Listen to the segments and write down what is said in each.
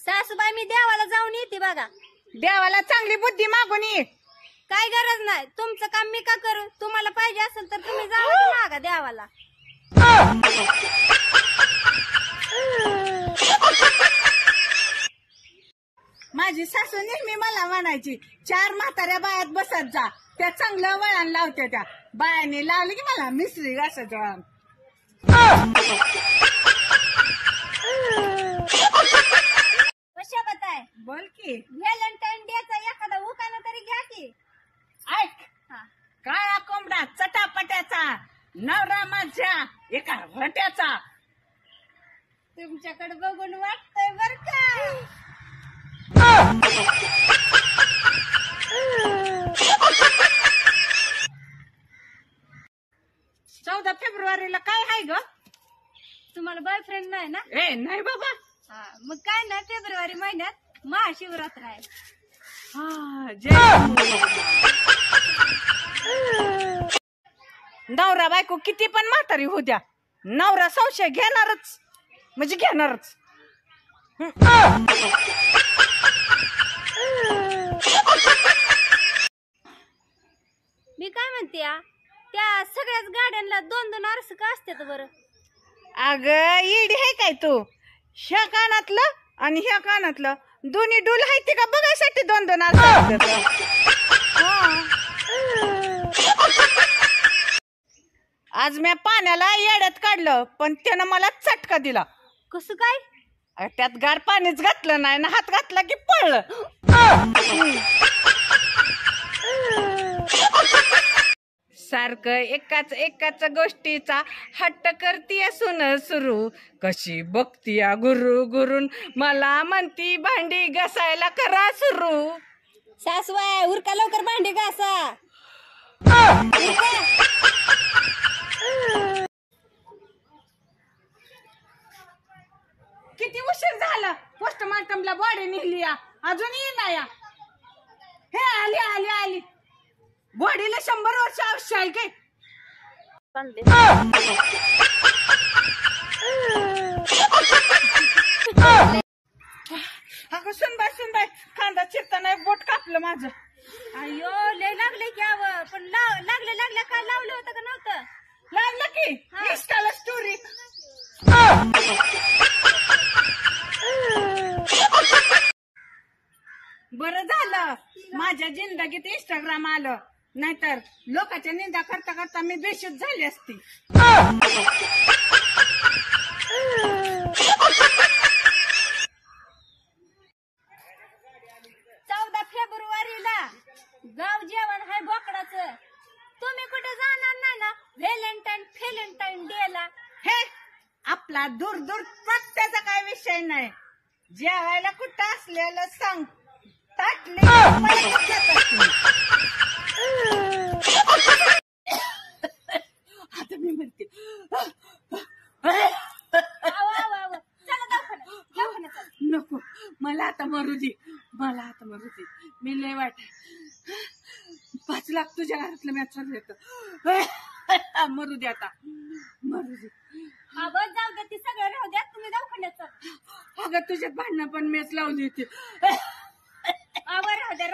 सासूबाई मी देवाला जाऊन येते बघा. देवाला चांगली बुद्धी मागून ये. काय गरज नाही, तुमचं काम मी का करू? तुम्हाला पाहिजे असेल तर तुम्ही जावा मागा देवाला. माझी सासू नेहमी मला म्हणायची 4 म्हाताऱ्या बायात बसत जा, त्या चांगलं वळण लावत्या. त्या बायाने लावलं की मला मिसरी घासायचं वळण. कशा बताय? बोल की. व्हॅलेंटाईन डेचा एखादा उखाणा तरी घ्या की. ऐक, काळा कोंबडा चटापट्याचा, नवरा माझ्या एका रट्याचा. तुमच्याकडे बघून वाटतंय बर का. 14 फेब्रुवारीला काय आहे ग? तुम्हाला बॉयफ्रेंड नाही ना? ए नाही बाबा. मग काय नाही, फेब्रुवारी महिन्यात महाशिवरात्र आहे. नवरा बायको किती पण म्हातारी होऊ द्या, नवरा संशय घेणारच म्हणजे घेणारच. मी काय म्हणते, त्या सगळ्याच गाड्यांना 2-2 आरसे का असतात बरं? अग इडी आहे काय तू? ह्या कानातलं आणि ह्या कानातलं दोन्ही डूल आहे ते का बघायसाठी 2-2 आरसे असतात. आज मी पाण्याला येड्यात काढलं पण त्यानं मला चटका दिला. कसं काय? त्यात गार पाणीच घातलं नाही ना, हात घातला की पळलं. सारखं एकाच गोष्टीचा हट्ट करतीय सुन सुरू, कशी बघतीया गुरु गुरून, मला म्हणती भांडी घासायला करा सुरू. सासूबाई उरका लवकर भांडी घासा. किती उशीर झाला, पोस्टमार्टमला बॉडी निघली अजून ये ना या. हे आली आली आली. बॉडीला 100 वर्ष आयुष्य आहे काय? अगं सुनबाई कांदा चिरताना बोट कापलं माझं. अयो लय लागले की. पण लागल्या काय लावलं होतं का नव्हतं? लागलं की इंस्टाला स्टोरी. बरं झालं माझ्या जिंदगीत इंस्टाग्राम आलं, नाहीतर लोकांच्या निंदा करता करता मी बेशुद्ध झाली असती. 14 फेब्रुवारीला गाव जेवण आहे बोकडाचं. तुम्ही कुठे जाणार नाही ना व्हॅलेंटाईन डेला? हे आपला दूर दूर त्याचा काय विषय नाही. जेवायला कुठं असलेलं सांग, ताटले आता मी म्हणते नको, मला आता मरू दे, मी लय वाट. 5 लाख तुझ्या घरातलं मॅच चालू येतं. मरू दे आता, मरू दे. जाऊ दे, ती सगळं राहू द्या, तुम्ही दवाखान्यात. अगं तुझ्यात भांडणं पण मेच लावली होती. राहू द्या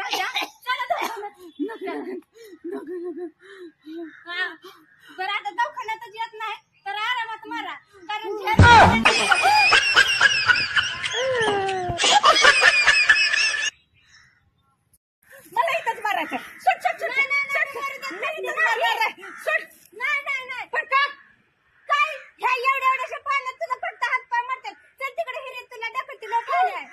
बरं, आता दवाखान्यातच येत नाही तर आरामात मारा, कारण मला इथंच मारायचं. नाही पण का काय ह्या एवढ्या पाण्यात तुला फक्त हात पाय मारतात. चल तिकडे हिरीत तुला दाखवते लोक आहे.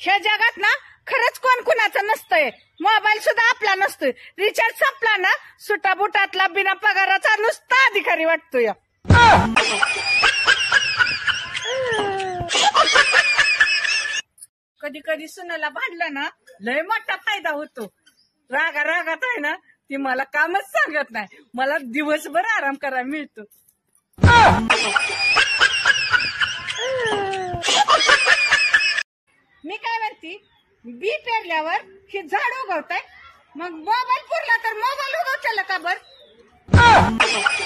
ह्या जगात ना खरंच कोण कुणाचं नसतंय. मोबाईल सुद्धा आपला नसतोय. रिचार्ज संपला ना सुटा बुटातला बिना पगाराचा नुसता अधिकारी वाटतोय. कधी कधी सुनाला भांडलं ना लय मोठा फायदा होतो. रागात आहे ना ती मला कामच सांगत नाही, मला दिवसभर आराम करायला मिळतो. मी काय म्हणते, बी पेरल्यावर हे झाड उगवतंय, मग मोबाईल पुरला तर मोबाईल उगवच्याला का बर? नको